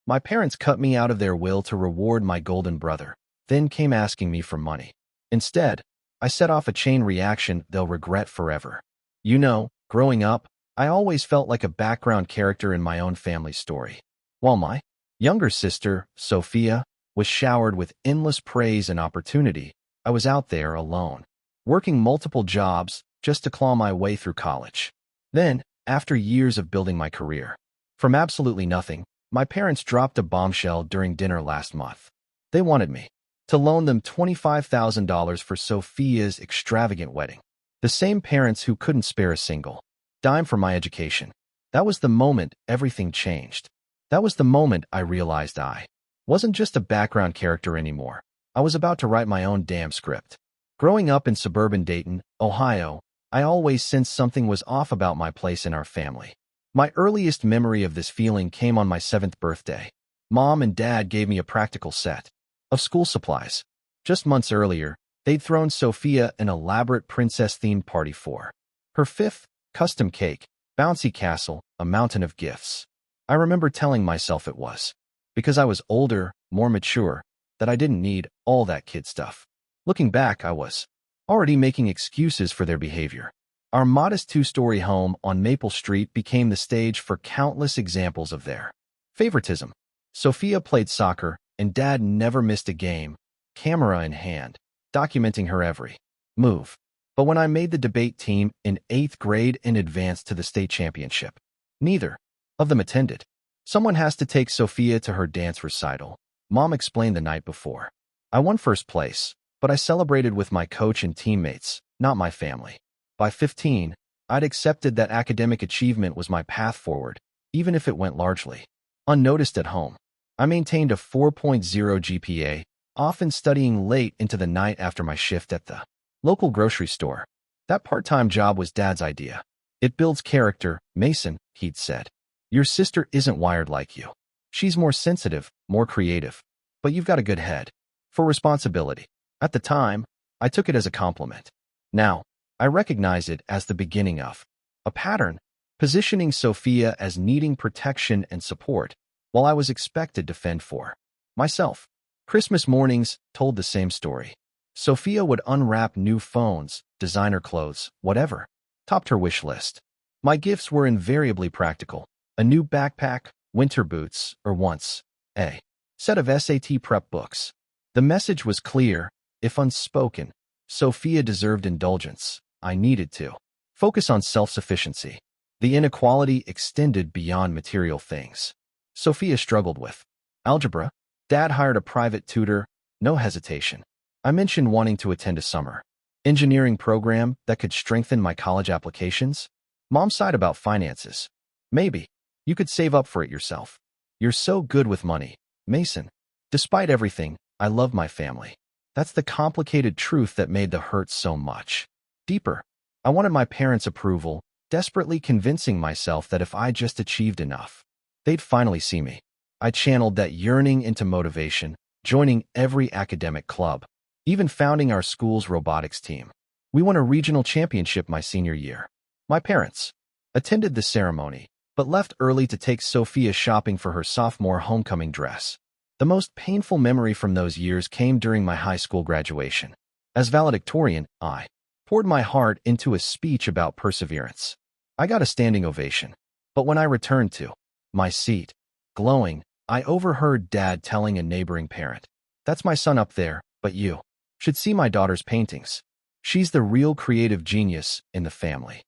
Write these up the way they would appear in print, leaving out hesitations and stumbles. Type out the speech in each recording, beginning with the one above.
My parents cut me out of their will to reward my golden brother, then came asking me for money. Instead, I set off a chain reaction they'll regret forever. You know, growing up, I always felt like a background character in my own family story. While my younger sister, Sophia, was showered with endless praise and opportunity, I was out there alone, working multiple jobs just to claw my way through college. Then, after years of building my career, from absolutely nothing, my parents dropped a bombshell during dinner last month. They wanted me to loan them $25,000 for Sophia's extravagant wedding. The same parents who couldn't spare a single dime for my education. That was the moment everything changed. That was the moment I realized I wasn't just a background character anymore. I was about to write my own damn script. Growing up in suburban Dayton, Ohio, I always sensed something was off about my place in our family. My earliest memory of this feeling came on my 7th birthday. Mom and Dad gave me a practical set of school supplies. Just months earlier, they'd thrown Sophia an elaborate princess-themed party for her 5th, custom cake, bouncy castle, a mountain of gifts. I remember telling myself it was because I was older, more mature, that I didn't need all that kid stuff. Looking back, I was already making excuses for their behavior. Our modest 2-story home on Maple Street became the stage for countless examples of their favoritism. Sophia played soccer, and Dad never missed a game, camera in hand, documenting her every move. But when I made the debate team in 8th grade and advanced to the state championship, neither of them attended. Someone has to take Sophia to her dance recital, Mom explained the night before. I won first place, but I celebrated with my coach and teammates, not my family. By 15, I'd accepted that academic achievement was my path forward, even if it went largely unnoticed at home. I maintained a 4.0 GPA, often studying late into the night after my shift at the local grocery store. That part-time job was Dad's idea. It builds character, Mason, he'd said. Your sister isn't wired like you. She's more sensitive, more creative. But you've got a good head for responsibility. At the time, I took it as a compliment. Now, I recognize it as the beginning of a pattern, positioning Sophia as needing protection and support, while I was expected to fend for myself. Christmas mornings told the same story. Sophia would unwrap new phones, designer clothes, whatever topped her wish list. My gifts were invariably practical: a new backpack, winter boots, or once, a set of SAT prep books. The message was clear, if unspoken. Sophia deserved indulgence. I needed to focus on self-sufficiency. The inequality extended beyond material things. Sophia struggled with algebra. Dad hired a private tutor, no hesitation. I mentioned wanting to attend a summer engineering program that could strengthen my college applications. Mom sighed about finances. Maybe you could save up for it yourself. You're so good with money, Mason. Despite everything, I love my family. That's the complicated truth that made the hurt so much deeper. I wanted my parents' approval, desperately convincing myself that if I just achieved enough, they'd finally see me. I channeled that yearning into motivation, joining every academic club, even founding our school's robotics team. We won a regional championship my senior year. My parents attended the ceremony, but left early to take Sophia shopping for her sophomore homecoming dress. The most painful memory from those years came during my high school graduation. As valedictorian, I poured my heart into a speech about perseverance. I got a standing ovation. But when I returned to my seat, glowing, I overheard Dad telling a neighboring parent, "That's my son up there, but you should see my daughter's paintings. She's the real creative genius in the family."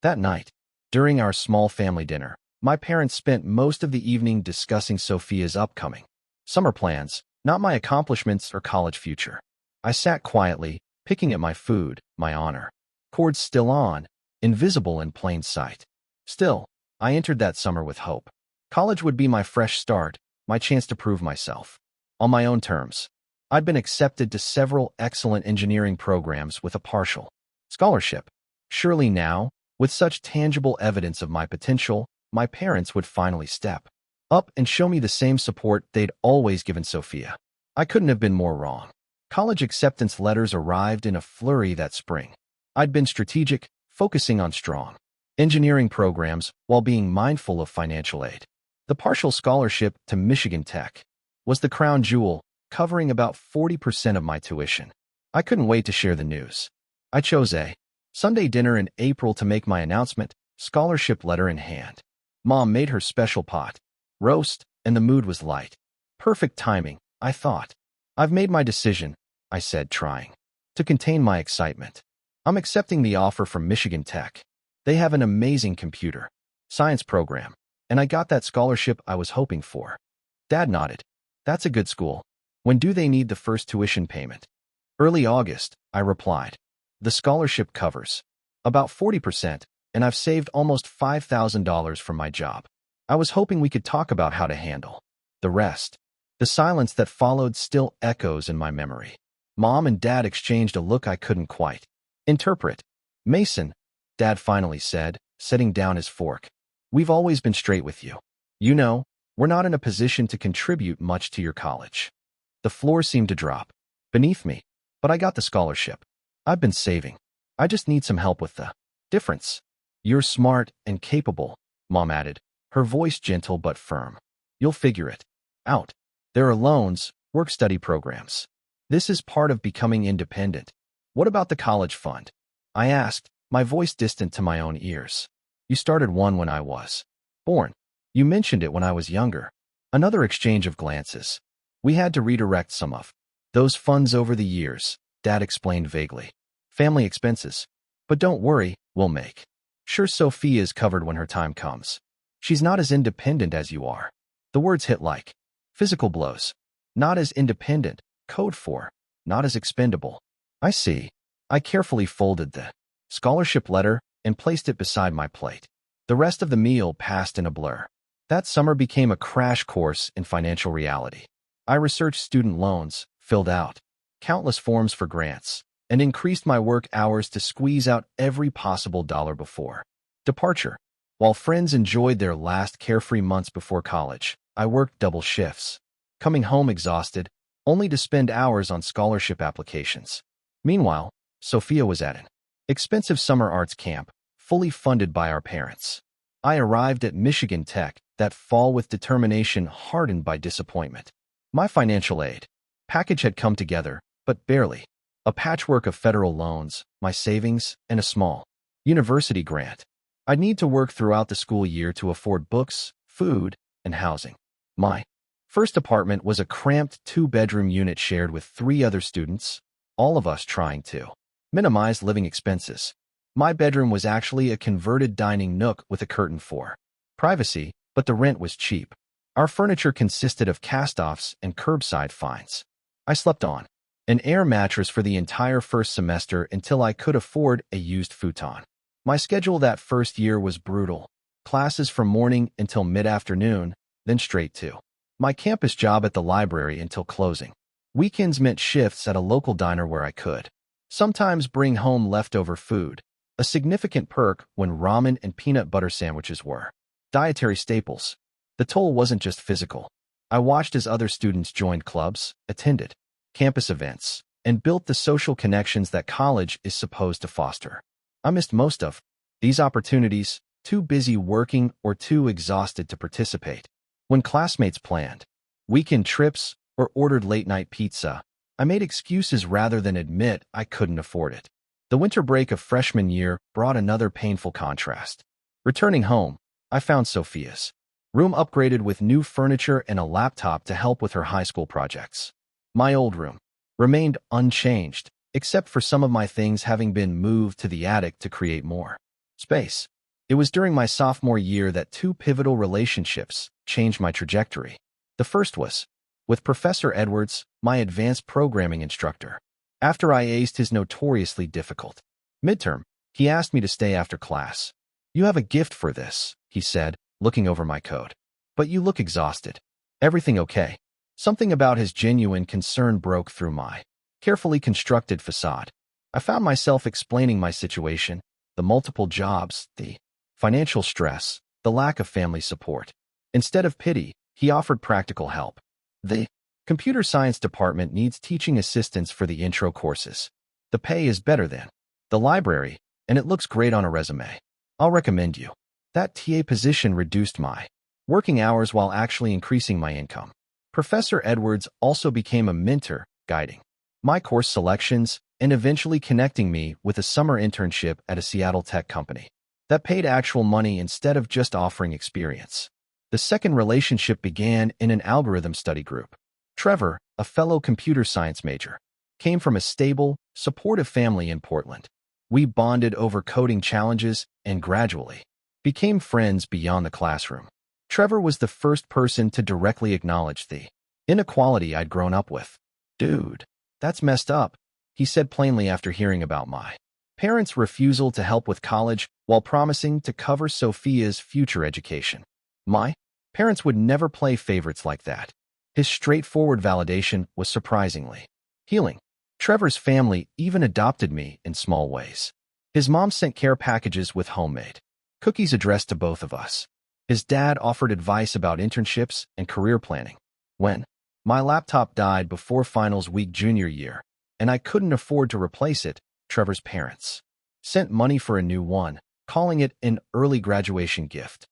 That night, during our small family dinner, my parents spent most of the evening discussing Sophia's upcoming summer plans, not my accomplishments or college future. I sat quietly, picking at my food, my honor cords still on, invisible in plain sight. Still, I entered that summer with hope. College would be my fresh start, my chance to prove myself on my own terms. I'd been accepted to several excellent engineering programs with a partial scholarship. Surely now, with such tangible evidence of my potential, my parents would finally step up and show me the same support they'd always given Sophia. I couldn't have been more wrong. College acceptance letters arrived in a flurry that spring. I'd been strategic, focusing on strong engineering programs while being mindful of financial aid. The partial scholarship to Michigan Tech was the crown jewel, covering about 40% of my tuition. I couldn't wait to share the news. I chose a Sunday dinner in April to make my announcement, scholarship letter in hand. Mom made her special pot roast, and the mood was light. Perfect timing, I thought. I've made my decision, I said, trying to contain my excitement. I'm accepting the offer from Michigan Tech. They have an amazing computer science program, and I got that scholarship I was hoping for. Dad nodded. That's a good school. When do they need the first tuition payment? Early August, I replied. The scholarship covers about 40%, and I've saved almost $5,000 from my job. I was hoping we could talk about how to handle the rest. The silence that followed still echoes in my memory. Mom and Dad exchanged a look I couldn't quite interpret. Mason, Dad finally said, setting down his fork. We've always been straight with you. You know, we're not in a position to contribute much to your college. The floor seemed to drop beneath me, but I got the scholarship. I've been saving. I just need some help with the difference. You're smart and capable, Mom added, her voice gentle but firm. You'll figure it out. There are loans, work-study programs. This is part of becoming independent. What about the college fund? I asked, my voice distant to my own ears. You started one when I was born. You mentioned it when I was younger. Another exchange of glances. We had to redirect some of those funds over the years, Dad explained vaguely. Family expenses. But don't worry, we'll make sure Sophia is covered when her time comes. She's not as independent as you are. The words hit like physical blows. Not as independent, code for, not as expendable. I see. I carefully folded the scholarship letter and placed it beside my plate. The rest of the meal passed in a blur. That summer became a crash course in financial reality. I researched student loans, filled out countless forms for grants, and increased my work hours to squeeze out every possible dollar before departure. While friends enjoyed their last carefree months before college, I worked double shifts, coming home exhausted, only to spend hours on scholarship applications. Meanwhile, Sophia was at an expensive summer arts camp, fully funded by our parents. I arrived at Michigan Tech that fall with determination hardened by disappointment. My financial aid package had come together, but barely. A patchwork of federal loans, my savings, and a small university grant. I'd need to work throughout the school year to afford books, food, and housing. My first apartment was a cramped 2-bedroom unit shared with 3 other students, all of us trying to minimize living expenses. My bedroom was actually a converted dining nook with a curtain for privacy, but the rent was cheap. Our furniture consisted of cast-offs and curbside finds. I slept on an air mattress for the entire first semester until I could afford a used futon. My schedule that first year was brutal. Classes from morning until mid-afternoon, then straight to my campus job at the library until closing. Weekends meant shifts at a local diner where I could sometimes bring home leftover food, a significant perk when ramen and peanut butter sandwiches were dietary staples. The toll wasn't just physical. I watched as other students joined clubs, attended campus events, and built the social connections that college is supposed to foster. I missed most of these opportunities, too busy working or too exhausted to participate. When classmates planned weekend trips or ordered late-night pizza, I made excuses rather than admit I couldn't afford it. The winter break of freshman year brought another painful contrast. Returning home, I found Sophia's room upgraded with new furniture and a laptop to help with her high school projects. My old room remained unchanged, except for some of my things having been moved to the attic to create more space. It was during my sophomore year that 2 pivotal relationships changed my trajectory. The first was with Professor Edwards, my advanced programming instructor. After I aced his notoriously difficult midterm, he asked me to stay after class. You have a gift for this, he said, looking over my code. But you look exhausted. Everything okay? Something about his genuine concern broke through my carefully constructed facade. I found myself explaining my situation, the multiple jobs, the financial stress, the lack of family support. Instead of pity, he offered practical help. The computer science department needs teaching assistants for the intro courses. The pay is better than the library, and it looks great on a resume. I'll recommend you. That TA position reduced my working hours while actually increasing my income. Professor Edwards also became a mentor, guiding my course selections and eventually connecting me with a summer internship at a Seattle tech company that paid actual money instead of just offering experience. The second relationship began in an algorithm study group. Trevor, a fellow computer science major, came from a stable, supportive family in Portland. We bonded over coding challenges and gradually became friends beyond the classroom. Trevor was the first person to directly acknowledge the inequality I'd grown up with. "Dude, that's messed up," he said plainly after hearing about my parents' refusal to help with college while promising to cover Sophia's future education. My parents would never play favorites like that. His straightforward validation was surprisingly healing. Trevor's family even adopted me in small ways. His mom sent care packages with homemade cookies addressed to both of us. His dad offered advice about internships and career planning. When my laptop died before finals week junior year, and I couldn't afford to replace it, Trevor's parents sent money for a new one, calling it an early graduation gift.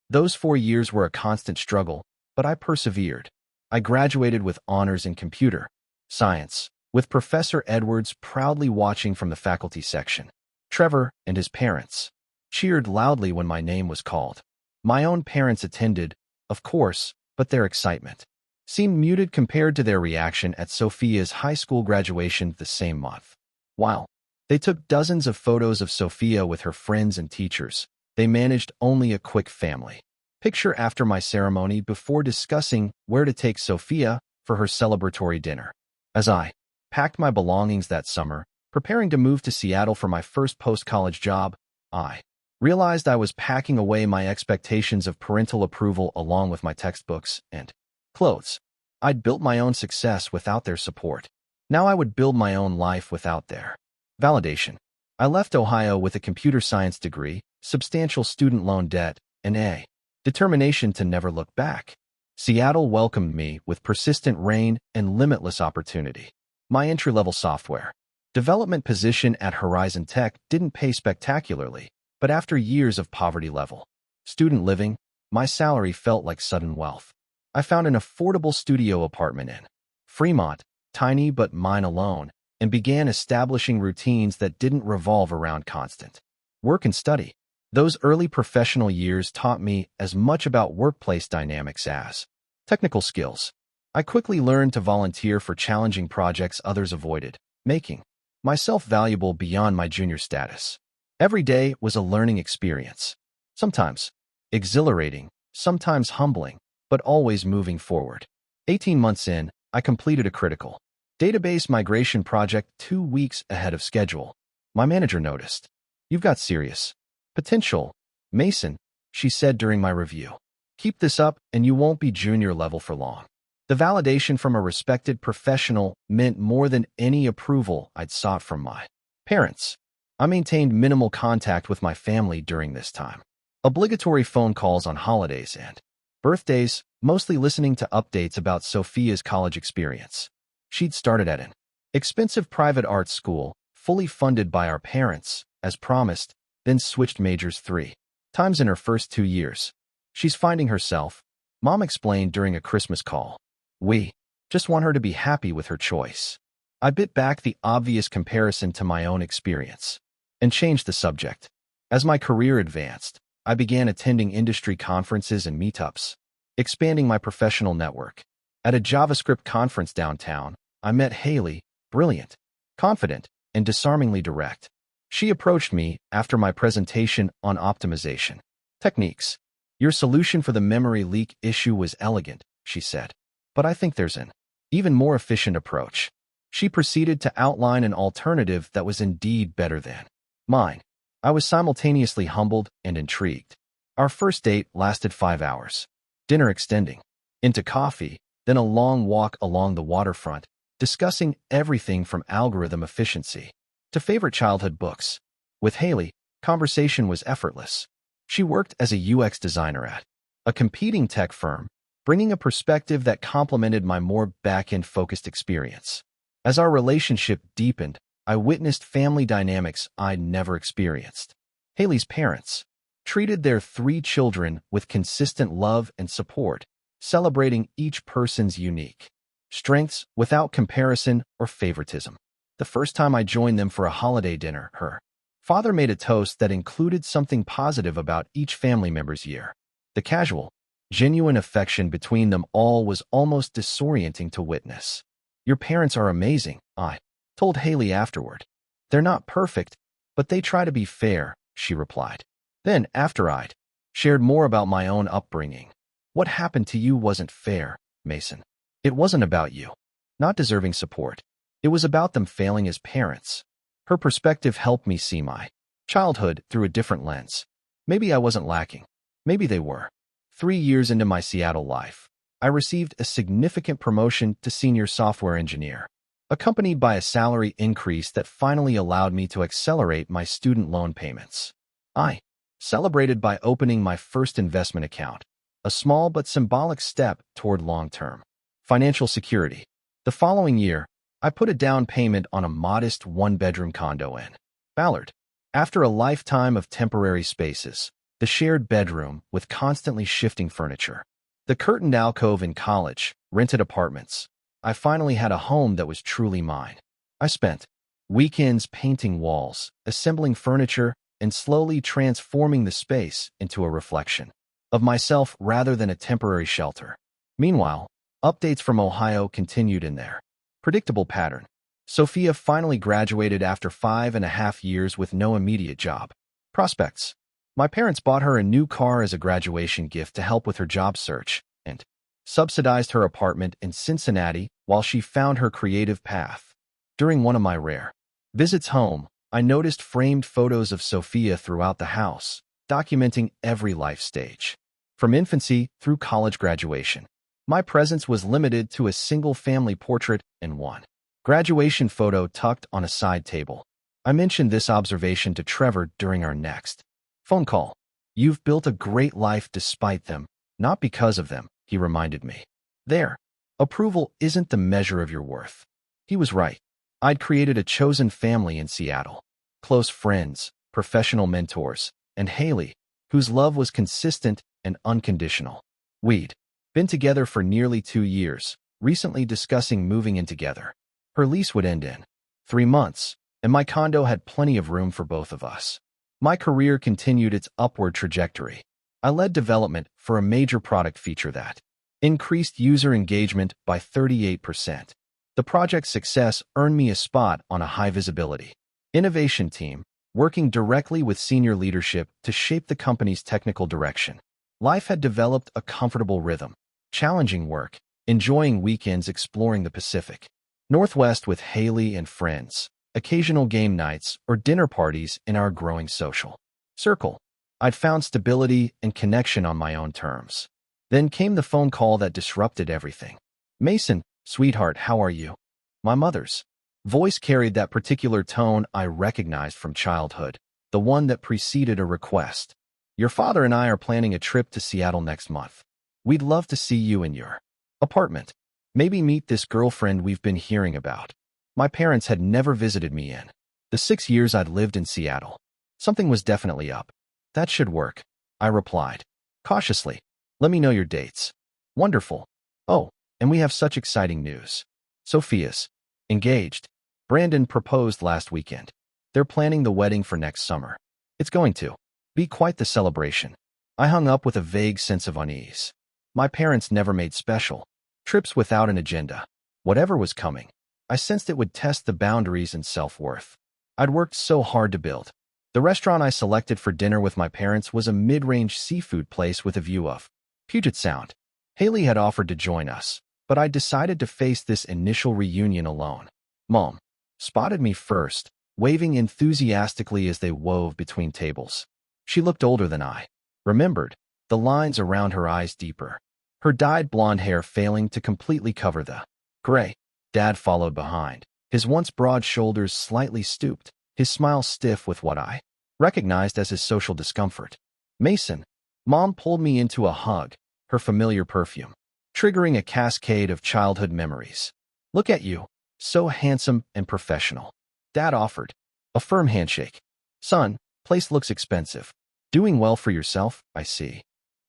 Those 4 years were a constant struggle, but I persevered. I graduated with honors in computer science, with Professor Edwards proudly watching from the faculty section. Trevor and his parents cheered loudly when my name was called. My own parents attended, of course, but their excitement seemed muted compared to their reaction at Sophia's high school graduation the same month. While they took dozens of photos of Sophia with her friends and teachers, they managed only a quick family picture after my ceremony before discussing where to take Sophia for her celebratory dinner. As I packed my belongings that summer, preparing to move to Seattle for my first post-college job, I realized I was packing away my expectations of parental approval along with my textbooks and clothes. I'd built my own success without their support. Now I would build my own life without their validation. I left Ohio with a computer science degree, substantial student loan debt, and a determination to never look back. Seattle welcomed me with persistent rain and limitless opportunity. My entry-level software development position at Horizon Tech didn't pay spectacularly, but after years of poverty-level student living, my salary felt like sudden wealth. I found an affordable studio apartment in Fremont, tiny but mine alone, and began establishing routines that didn't revolve around constant work and study. Those early professional years taught me as much about workplace dynamics as technical skills. I quickly learned to volunteer for challenging projects others avoided, making myself valuable beyond my junior status. Every day was a learning experience, sometimes exhilarating, sometimes humbling, but always moving forward. 18 months in, I completed a critical database migration project 2 weeks ahead of schedule. My manager noticed. "You've got serious potential, Mason," she said during my review. "Keep this up and you won't be junior level for long." The validation from a respected professional meant more than any approval I'd sought from my parents. I maintained minimal contact with my family during this time. Obligatory phone calls on holidays and birthdays, mostly listening to updates about Sophia's college experience. She'd started at an expensive private art school, fully funded by our parents, as promised, then switched majors 3 times in her first 2 years. "She's finding herself," Mom explained during a Christmas call. "We just want her to be happy with her choice." I bit back the obvious comparison to my own experience and changed the subject. As my career advanced, I began attending industry conferences and meetups, expanding my professional network. At a JavaScript conference downtown, I met Haley, brilliant, confident, and disarmingly direct. She approached me after my presentation on optimization techniques. "Your solution for the memory leak issue was elegant," she said, "but I think there's an even more efficient approach." She proceeded to outline an alternative that was indeed better than mine. I was simultaneously humbled and intrigued. Our first date lasted 5 hours, dinner extending into coffee, then a long walk along the waterfront, discussing everything from algorithm efficiency to favorite childhood books. With Haley, conversation was effortless. She worked as a UX designer at a competing tech firm, bringing a perspective that complemented my more back-end focused experience. As our relationship deepened, I witnessed family dynamics I'd never experienced. Haley's parents treated their 3 children with consistent love and support, celebrating each person's unique strengths without comparison or favoritism. The first time I joined them for a holiday dinner, her father made a toast that included something positive about each family member's year. The casual, genuine affection between them all was almost disorienting to witness. "Your parents are amazing," I told Haley afterward. "They're not perfect, but they try to be fair," she replied. Then, after I'd shared more about my own upbringing, "What happened to you wasn't fair, Mason. It wasn't about you not deserving support. It was about them failing as parents." Her perspective helped me see my childhood through a different lens. Maybe I wasn't lacking. Maybe they were. 3 years into my Seattle life, I received a significant promotion to senior software engineer, accompanied by a salary increase that finally allowed me to accelerate my student loan payments. I celebrated by opening my first investment account, a small but symbolic step toward long-term financial security. The following year, I put a down payment on a modest 1-bedroom condo in Ballard. After a lifetime of temporary spaces, the shared bedroom with constantly shifting furniture, the curtained alcove in college, rented apartments, I finally had a home that was truly mine. I spent weekends painting walls, assembling furniture, and slowly transforming the space into a reflection of myself rather than a temporary shelter. Meanwhile, updates from Ohio continued in their predictable pattern. Sophia finally graduated after 5.5 years with no immediate job prospects. My parents bought her a new car as a graduation gift to help with her job search and subsidized her apartment in Cincinnati while she found her creative path. During one of my rare visits home, I noticed framed photos of Sophia throughout the house, documenting every life stage, from infancy through college graduation. My presence was limited to a single family portrait and one graduation photo tucked on a side table. I mentioned this observation to Trevor during our next phone call. "You've built a great life despite them, not because of them," he reminded me. Their approval isn't the measure of your worth. He was right. I'd created a chosen family in Seattle, close friends, professional mentors, and Haley, whose love was consistent and unconditional. We'd been together for nearly 2 years, recently discussing moving in together. Her lease would end in 3 months, and my condo had plenty of room for both of us. My career continued its upward trajectory. I led development for a major product feature that increased user engagement by 38%. The project's success earned me a spot on a high-visibility innovation team, working directly with senior leadership to shape the company's technical direction. Life had developed a comfortable rhythm, challenging work, enjoying weekends exploring the Pacific Northwest with Haley and friends, occasional game nights or dinner parties in our growing social circle. I'd found stability and connection on my own terms. Then came the phone call that disrupted everything. "Mason, sweetheart, how are you?" My mother's voice carried that particular tone I recognized from childhood, the one that preceded a request. "Your father and I are planning a trip to Seattle next month. We'd love to see you in your apartment. Maybe meet this girlfriend we've been hearing about." My parents had never visited me in the 6 years I'd lived in Seattle. Something was definitely up. "That should work," I replied cautiously. "Let me know your dates." "Wonderful. Oh, and we have such exciting news. Sophia's engaged. Brandon proposed last weekend. They're planning the wedding for next summer. It's going to be quite the celebration." I hung up with a vague sense of unease. My parents never made special trips without an agenda. Whatever was coming, I sensed it would test the boundaries and self-worth I'd worked so hard to build. The restaurant I selected for dinner with my parents was a mid-range seafood place with a view of Puget Sound. Haley had offered to join us, but I decided to face this initial reunion alone. Mom spotted me first, waving enthusiastically as they wove between tables. She looked older than I remembered, the lines around her eyes deeper, her dyed blonde hair failing to completely cover the gray. Dad followed behind, his once broad shoulders slightly stooped, his smile stiff with what I recognized as his social discomfort. "Mason." Mom pulled me into a hug, her familiar perfume triggering a cascade of childhood memories. "Look at you, so handsome and professional." Dad offered a firm handshake. "Son, place looks expensive. Doing well for yourself, I see.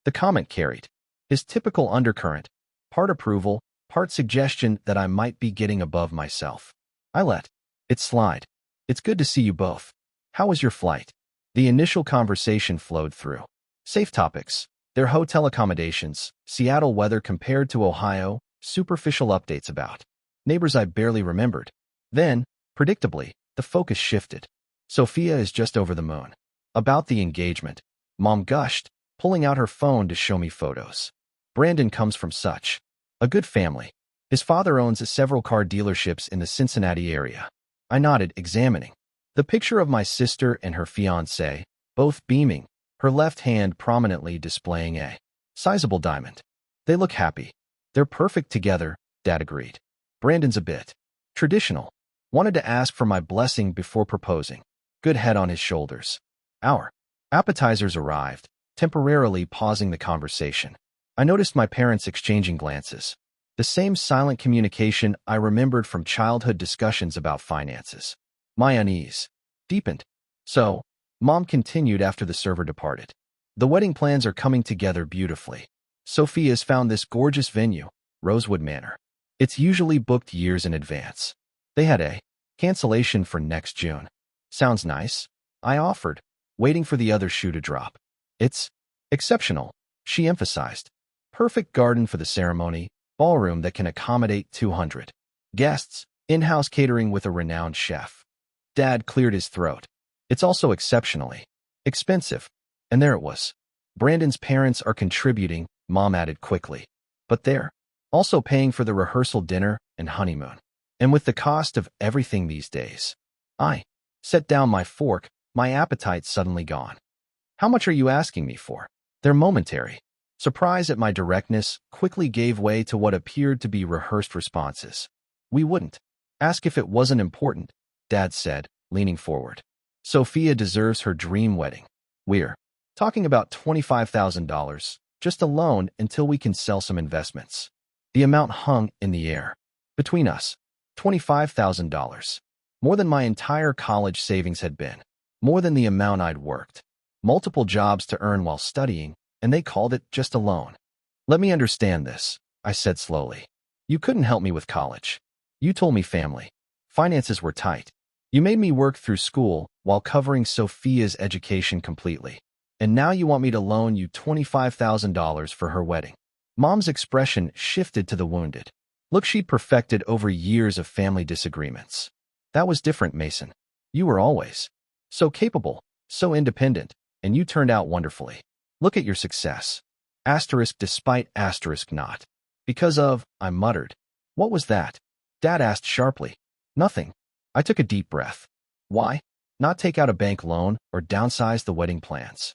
The comment carried his typical undercurrent, part approval, part suggestion that I might be getting above myself. I let it slide. It's good to see you both. How was your flight? The initial conversation flowed through safe topics, their hotel accommodations, Seattle weather compared to Ohio, superficial updates about neighbors I barely remembered. Then, predictably, the focus shifted. Sophia is just over the moon. About the engagement, Mom gushed, pulling out her phone to show me photos. Brandon comes from such a good family. His father owns several car dealerships in the Cincinnati area. I nodded, examining the picture of my sister and her fiancé, both beaming, her left hand prominently displaying a sizable diamond. They look happy. They're perfect together, Dad agreed. Brandon's a bit traditional. Wanted to ask for my blessing before proposing. Good head on his shoulders. Our appetizers arrived, temporarily pausing the conversation. I noticed my parents exchanging glances. The same silent communication I remembered from childhood discussions about finances. My unease deepened. So, Mom continued after the server departed. The wedding plans are coming together beautifully. Sophia's found this gorgeous venue, Rosewood Manor. It's usually booked years in advance. They had a cancellation for next June. Sounds nice, I offered, waiting for the other shoe to drop. It's exceptional, she emphasized. Perfect garden for the ceremony, ballroom that can accommodate 200 guests, in-house catering with a renowned chef. Dad cleared his throat. It's also exceptionally expensive. And there it was. Brandon's parents are contributing, Mom added quickly. But they're also paying for the rehearsal dinner and honeymoon. And with the cost of everything these days, I set down my fork, my appetite suddenly gone. How much are you asking me for? They're momentary. Surprise at my directness quickly gave way to what appeared to be rehearsed responses. We wouldn't ask if it wasn't important, Dad said, leaning forward. Sophia deserves her dream wedding. We're talking about $25,000, just a loan until we can sell some investments. The amount hung in the air. Between us, $25,000. More than my entire college savings had been. More than the amount I'd worked. Multiple jobs to earn while studying, and they called it just a loan. Let me understand this, I said slowly. You couldn't help me with college. You told me family. Finances were tight. You made me work through school while covering Sophia's education completely. And now you want me to loan you $25,000 for her wedding. Mom's expression shifted to the wounded. Look, she'd perfected over years of family disagreements. That was different, Mason. You were always so capable, so independent, and you turned out wonderfully. Look at your success. Asterisk despite asterisk not. Because of, I muttered. What was that? Dad asked sharply. Nothing. I took a deep breath. Why? Not take out a bank loan or downsize the wedding plans.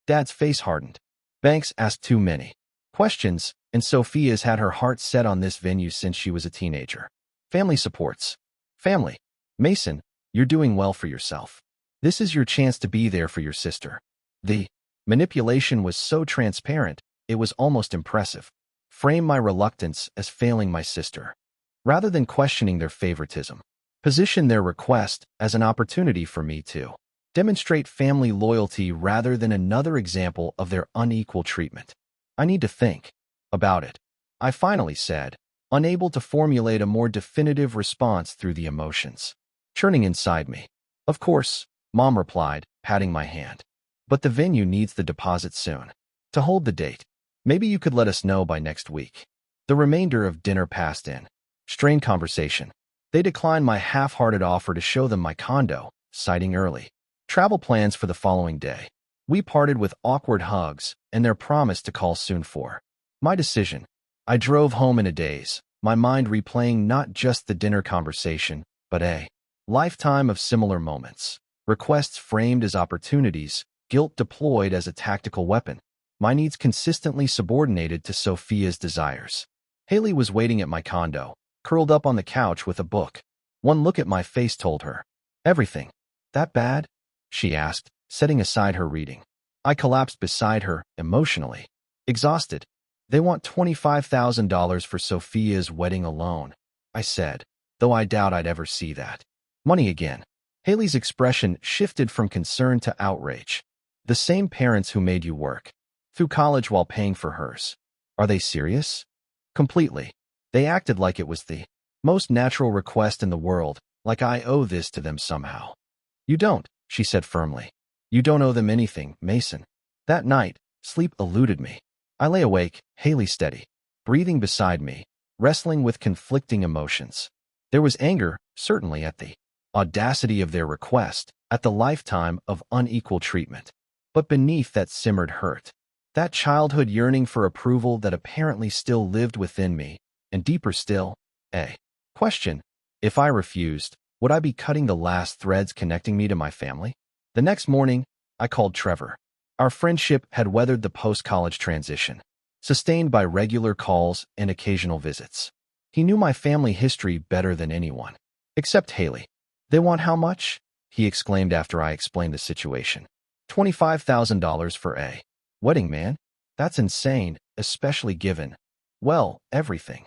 Dad's face hardened. Banks asked too many questions, and Sophia's had her heart set on this venue since she was a teenager. Family supports. Family. Mason, you're doing well for yourself. This is your chance to be there for your sister. The manipulation was so transparent, it was almost impressive. Frame my reluctance as failing my sister. Rather than questioning their favoritism, position their request as an opportunity for me to demonstrate family loyalty rather than another example of their unequal treatment. I need to think about it, I finally said, unable to formulate a more definitive response through the emotions churning inside me. Of course, Mom replied, patting my hand. But the venue needs the deposit soon. To hold the date. Maybe you could let us know by next week. The remainder of dinner passed in strained conversation. They declined my half-hearted offer to show them my condo, citing early travel plans for the following day. We parted with awkward hugs and their promise to call soon for my decision. I drove home in a daze, my mind replaying not just the dinner conversation, but a lifetime of similar moments. Requests framed as opportunities, guilt deployed as a tactical weapon. My needs consistently subordinated to Sophia's desires. Haley was waiting at my condo, curled up on the couch with a book. One look at my face told her. Everything. That bad? She asked, setting aside her reading. I collapsed beside her, emotionally exhausted. They want $25,000 for Sophia's wedding alone, I said, though I doubt I'd ever see that money again. Haley's expression shifted from concern to outrage. The same parents who made you work through college while paying for hers. Are they serious? Completely. They acted like it was the most natural request in the world, like I owe this to them somehow. You don't, she said firmly. You don't owe them anything, Mason. That night, sleep eluded me. I lay awake, Haley steady, breathing beside me, wrestling with conflicting emotions. There was anger, certainly, at the audacity of their request, at the lifetime of unequal treatment. But beneath that simmered hurt, that childhood yearning for approval that apparently still lived within me, and deeper still, a question. If I refused, would I be cutting the last threads connecting me to my family? The next morning, I called Trevor. Our friendship had weathered the post-college transition, sustained by regular calls and occasional visits. He knew my family history better than anyone, except Haley. They want how much? He exclaimed after I explained the situation. $25,000 for a wedding, man. That's insane, especially given, well, everything.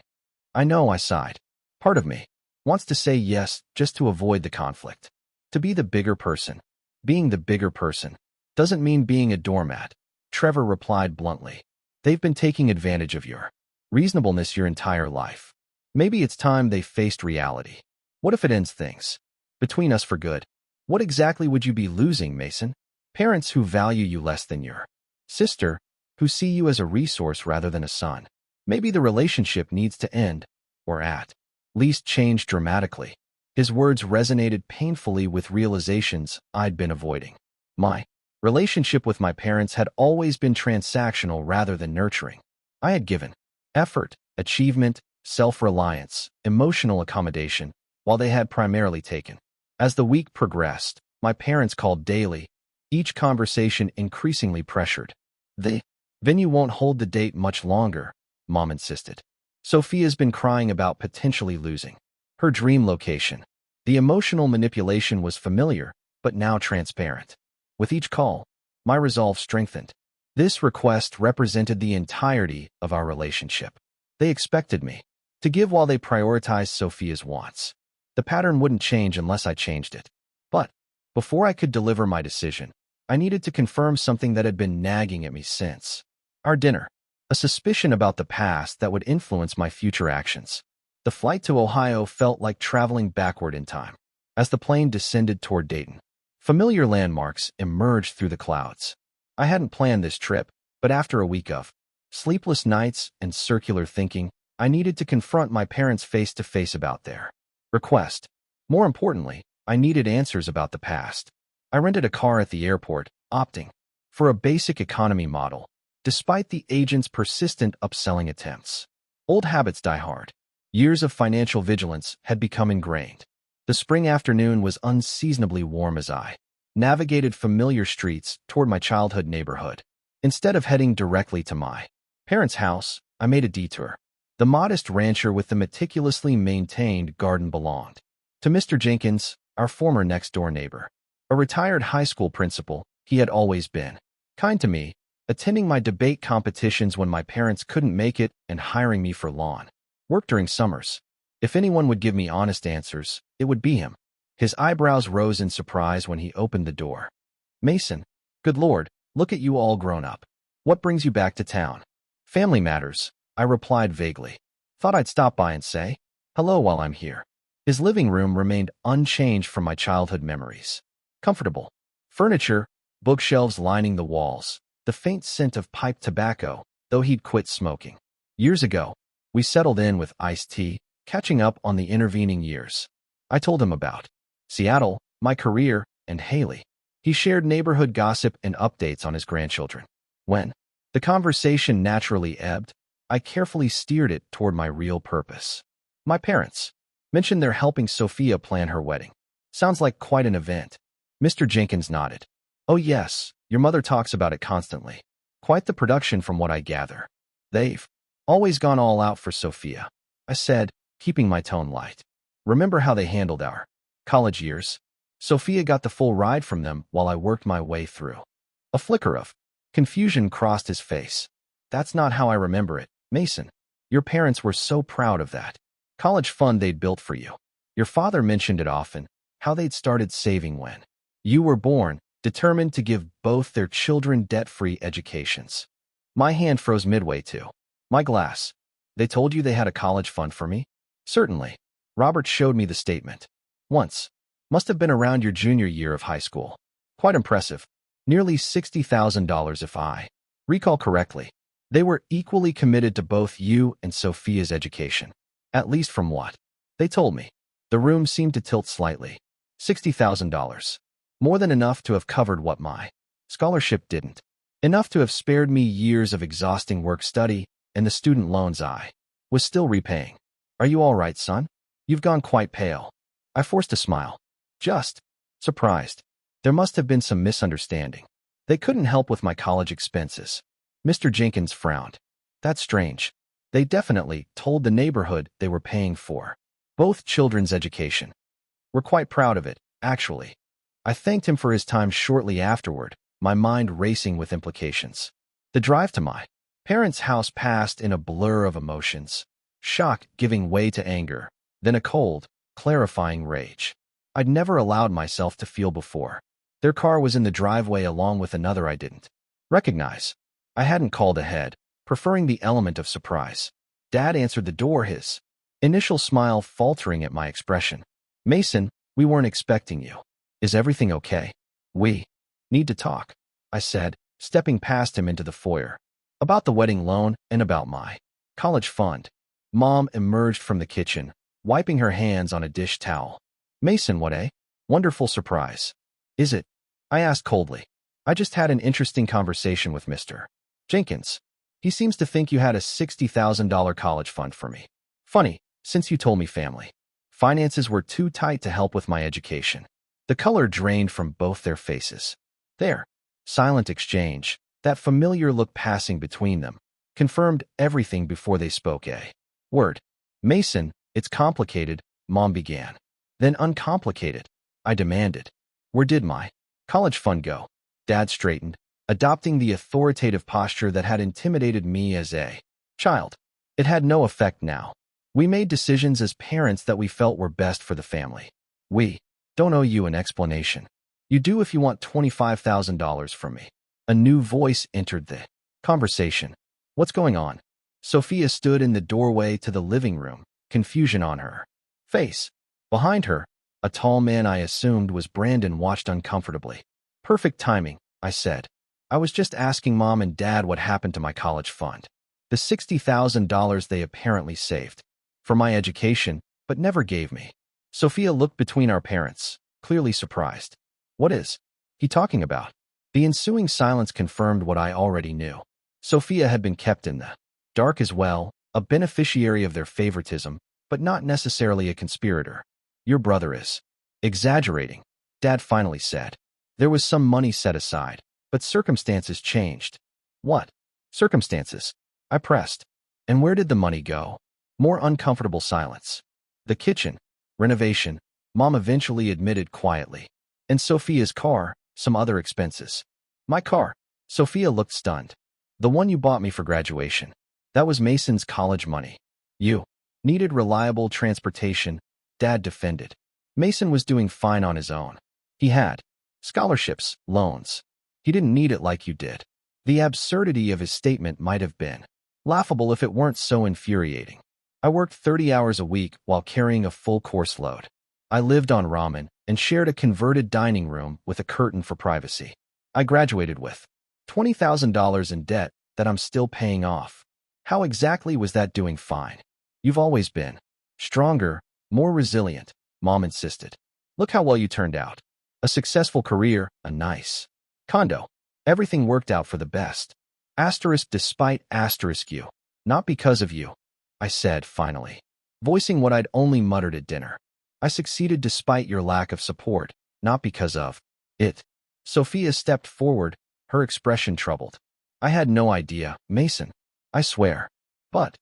I know, I sighed. Part of me wants to say yes just to avoid the conflict. To be the bigger person. Being the bigger person doesn't mean being a doormat, Trevor replied bluntly. They've been taking advantage of your reasonableness your entire life. Maybe it's time they faced reality. What if it ends things between us for good? What exactly would you be losing, Mason? Parents who value you less than your sister, who see you as a resource rather than a son. Maybe the relationship needs to end, or at least change dramatically. His words resonated painfully with realizations I'd been avoiding. My relationship with my parents had always been transactional rather than nurturing. I had given effort, achievement, self-reliance, emotional accommodation, while they had primarily taken. As the week progressed, my parents called daily, each conversation increasingly pressured. The venue won't hold the date much longer, Mom insisted. Sophia's been crying about potentially losing her dream location. The emotional manipulation was familiar, but now transparent. With each call, my resolve strengthened. This request represented the entirety of our relationship. They expected me to give while they prioritized Sophia's wants. The pattern wouldn't change unless I changed it. But before I could deliver my decision, I needed to confirm something that had been nagging at me since our dinner. A suspicion about the past that would influence my future actions. The flight to Ohio felt like traveling backward in time. As the plane descended toward Dayton, familiar landmarks emerged through the clouds. I hadn't planned this trip, but after a week of sleepless nights and circular thinking, I needed to confront my parents face-to-face about their request. More importantly, I needed answers about the past. I rented a car at the airport, opting for a basic economy model, despite the agent's persistent upselling attempts. Old habits die hard. Years of financial vigilance had become ingrained. The spring afternoon was unseasonably warm as I navigated familiar streets toward my childhood neighborhood. Instead of heading directly to my parents' house, I made a detour. The modest rancher with the meticulously maintained garden belonged to Mr. Jenkins, our former next-door neighbor. A retired high school principal, he had always been kind to me, attending my debate competitions when my parents couldn't make it and hiring me for lawn work during summers. If anyone would give me honest answers, it would be him. His eyebrows rose in surprise when he opened the door. Mason, good Lord, look at you all grown up. What brings you back to town? Family matters, I replied vaguely. Thought I'd stop by and say hello while I'm here. His living room remained unchanged from my childhood memories. Comfortable furniture, bookshelves lining the walls, the faint scent of pipe tobacco, though he'd quit smoking years ago. We settled in with iced tea, catching up on the intervening years. I told him about Seattle, my career, and Haley. He shared neighborhood gossip and updates on his grandchildren. When the conversation naturally ebbed, I carefully steered it toward my real purpose. My parents mentioned they're helping Sophia plan her wedding. Sounds like quite an event. Mr. Jenkins nodded. Oh yes, your mother talks about it constantly. Quite the production from what I gather. They've always gone all out for Sophia, I said, keeping my tone light. Remember how they handled our college years? Sophia got the full ride from them while I worked my way through. A flicker of confusion crossed his face. That's not how I remember it, Mason. Your parents were so proud of that college fund they'd built for you. Your father mentioned it often, how they'd started saving when you were born, determined to give both their children debt-free educations. My hand froze midway to my glass. They told you they had a college fund for me? Certainly. Robert showed me the statement. Once. Must have been around your junior year of high school. Quite impressive. Nearly $60,000 if I recall correctly. They were equally committed to both you and Sophia's education. At least from what they told me. The room seemed to tilt slightly. $60,000. More than enough to have covered what my scholarship didn't. Enough to have spared me years of exhausting work-study and the student loans I was still repaying. Are you all right, son? You've gone quite pale. I forced a smile. Just surprised. There must have been some misunderstanding. They couldn't help with my college expenses. Mr. Jenkins frowned. That's strange. They definitely told the neighborhood they were paying for both children's education. We're quite proud of it, actually. I thanked him for his time shortly afterward, my mind racing with implications. The drive to my parents' house passed in a blur of emotions. Shock giving way to anger, then a cold, clarifying rage I'd never allowed myself to feel before. Their car was in the driveway along with another I didn't recognize. I hadn't called ahead, preferring the element of surprise. Dad answered the door, his initial smile faltering at my expression. Mason, we weren't expecting you. Is everything okay? We need to talk, I said, stepping past him into the foyer. About the wedding loan and about my college fund. Mom emerged from the kitchen, wiping her hands on a dish towel. Mason, what a wonderful surprise. Is it? I asked coldly. I just had an interesting conversation with Mr. Jenkins. He seems to think you had a $60,000 college fund for me. Funny, since you told me family finances were too tight to help with my education. The color drained from both their faces. Their silent exchange, that familiar look passing between them, confirmed everything before they spoke a word. Mason, it's complicated, Mom began. Then uncomplicated, I demanded. Where did my college fund go? Dad straightened, adopting the authoritative posture that had intimidated me as a child. It had no effect now. We made decisions as parents that we felt were best for the family. We don't owe you an explanation. You do if you want $25,000 from me. A new voice entered the conversation. What's going on? Sophia stood in the doorway to the living room, confusion on her face. Behind her, a tall man I assumed was Brandon watched uncomfortably. Perfect timing, I said. I was just asking Mom and Dad what happened to my college fund. The $60,000 they apparently saved. For my education, but never gave me. Sophia looked between our parents, clearly surprised. What is he talking about? The ensuing silence confirmed what I already knew. Sophia had been kept in the dark as well, a beneficiary of their favoritism, but not necessarily a conspirator. Your brother is exaggerating, Dad finally said. There was some money set aside, but circumstances changed. What circumstances? I pressed. And where did the money go? More uncomfortable silence. The kitchen, renovation, Mom eventually admitted quietly. And Sophia's car, some other expenses. My car. Sophia looked stunned. The one you bought me for graduation. That was Mason's college money. You needed reliable transportation, Dad defended. Mason was doing fine on his own. He had scholarships, loans. He didn't need it like you did. The absurdity of his statement might have been laughable if it weren't so infuriating. I worked 30 hours a week while carrying a full course load. I lived on ramen and shared a converted dining room with a curtain for privacy. I graduated with $20,000 in debt that I'm still paying off. How exactly was that doing fine? You've always been stronger, more resilient, Mom insisted. Look how well you turned out. A successful career, a nice condo. Everything worked out for the best. Asterisk despite asterisk you. Not because of you, I said finally, voicing what I'd only muttered at dinner. I succeeded despite your lack of support, not because of it. Sophia stepped forward, her expression troubled. I had no idea, Mason. I swear. But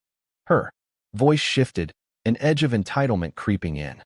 her voice shifted, an edge of entitlement creeping in.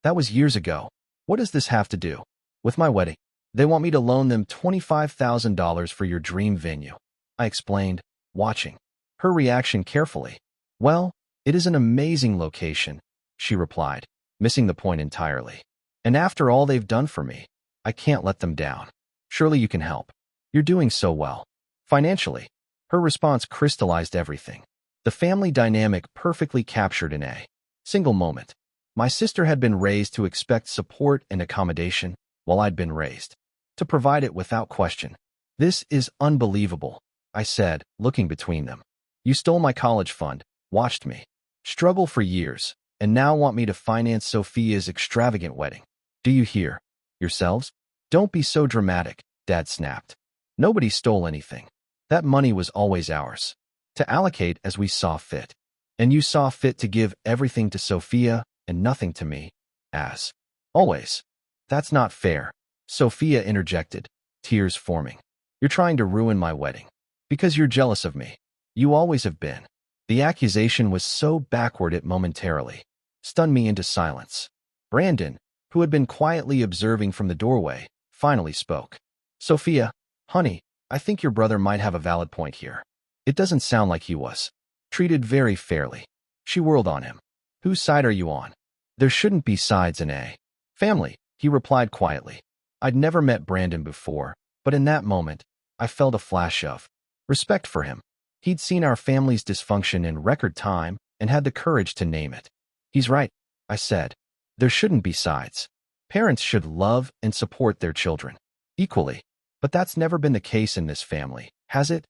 That was years ago. What does this have to do with my wedding? They want me to loan them $25,000 for your dream venue, I explained, watching her reaction carefully. Well, it is an amazing location, she replied, missing the point entirely. And after all they've done for me, I can't let them down. Surely you can help. You're doing so well. Financially. Her response crystallized everything. The family dynamic perfectly captured in a single moment. My sister had been raised to expect support and accommodation, while I'd been raised to provide it without question. This is unbelievable, I said, looking between them. You stole my college fund, watched me struggle for years, and now want me to finance Sophia's extravagant wedding. Do you hear yourselves? Don't be so dramatic, Dad snapped. Nobody stole anything. That money was always ours, to allocate as we saw fit. And you saw fit to give everything to Sophia and nothing to me, as always. That's not fair, Sophia interjected, tears forming. You're trying to ruin my wedding. Because you're jealous of me. You always have been. The accusation was so backward it momentarily stunned me into silence. Brandon, who had been quietly observing from the doorway, finally spoke. Sophia, honey, I think your brother might have a valid point here. It doesn't sound like he was treated very fairly. She whirled on him. Whose side are you on? There shouldn't be sides in a family, he replied quietly. I'd never met Brandon before, but in that moment, I felt a flash of respect for him. He'd seen our family's dysfunction in record time and had the courage to name it. He's right, I said. There shouldn't be sides. Parents should love and support their children equally. But that's never been the case in this family, has it?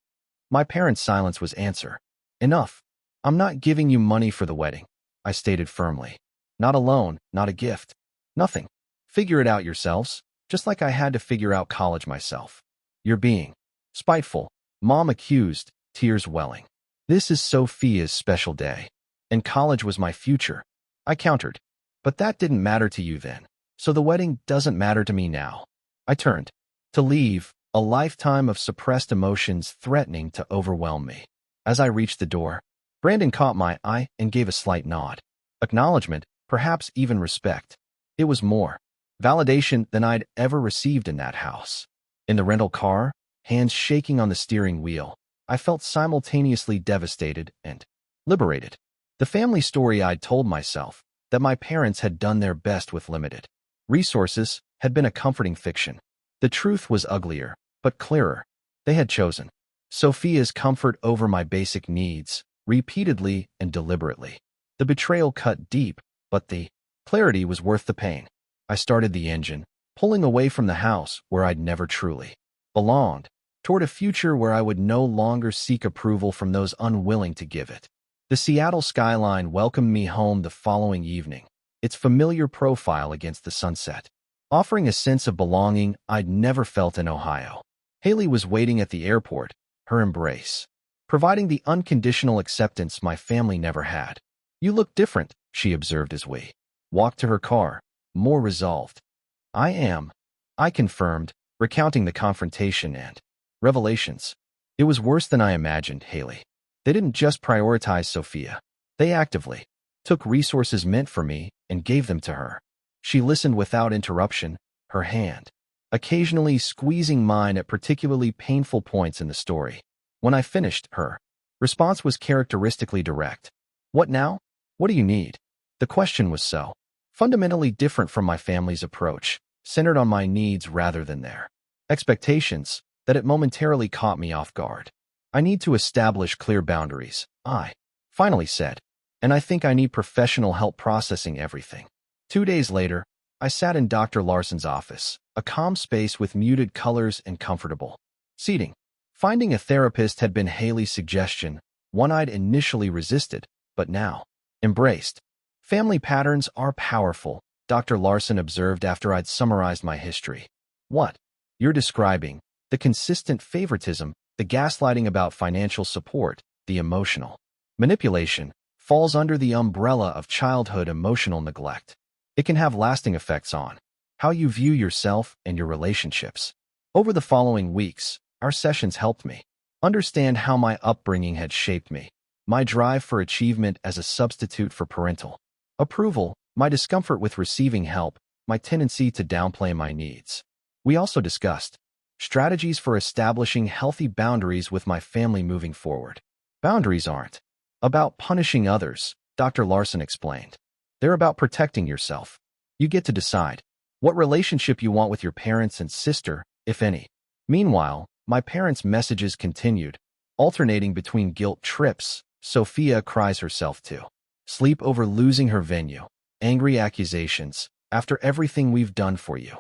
My parents' silence was answer. Enough. I'm not giving you money for the wedding, I stated firmly. Not a loan, not a gift. Nothing. Figure it out yourselves, just like I had to figure out college myself. You're being spiteful, Mom accused, tears welling. This is Sophia's special day, and college was my future, I countered. But that didn't matter to you then, so the wedding doesn't matter to me now. I turned to leave, a lifetime of suppressed emotions threatening to overwhelm me. As I reached the door, Brandon caught my eye and gave a slight nod. Acknowledgement, perhaps even respect. It was more validation than I'd ever received in that house. In the rental car, hands shaking on the steering wheel, I felt simultaneously devastated and liberated. The family story I'd told myself, that my parents had done their best with limited resources, had been a comforting fiction. The truth was uglier, but clearer. They had chosen Sophia's comfort over my basic needs, repeatedly and deliberately. The betrayal cut deep, but the clarity was worth the pain. I started the engine, pulling away from the house where I'd never truly belonged, toward a future where I would no longer seek approval from those unwilling to give it. The Seattle skyline welcomed me home the following evening, its familiar profile against the sunset, offering a sense of belonging I'd never felt in Ohio. Haley was waiting at the airport, her embrace providing the unconditional acceptance my family never had. You look different, she observed as we walked to her car, more resolved. I am, I confirmed, recounting the confrontation and revelations. It was worse than I imagined, Haley. They didn't just prioritize Sophia. They actively took resources meant for me and gave them to her. She listened without interruption, her hand occasionally squeezing mine at particularly painful points in the story. When I finished, her response was characteristically direct. What now? What do you need? The question was so fundamentally different from my family's approach, centered on my needs rather than their expectations, that it momentarily caught me off guard. I need to establish clear boundaries, I finally said, and I think I need professional help processing everything. 2 days later, I sat in Dr. Larson's office, a calm space with muted colors and comfortable seating. Finding a therapist had been Haley's suggestion, one I'd initially resisted, but now embraced. Family patterns are powerful, Dr. Larson observed after I'd summarized my history. What you're describing, the consistent favoritism, the gaslighting about financial support, the emotional manipulation, falls under the umbrella of childhood emotional neglect. It can have lasting effects on how you view yourself and your relationships. Over the following weeks, our sessions helped me understand how my upbringing had shaped me, my drive for achievement as a substitute for parental approval, my discomfort with receiving help, my tendency to downplay my needs. We also discussed strategies for establishing healthy boundaries with my family moving forward. Boundaries aren't about punishing others, Dr. Larson explained. They're about protecting yourself. You get to decide what relationship you want with your parents and sister, if any. Meanwhile, my parents' messages continued, alternating between guilt trips. Sophia cries herself to sleep over losing her venue, angry accusations, after everything we've done for you,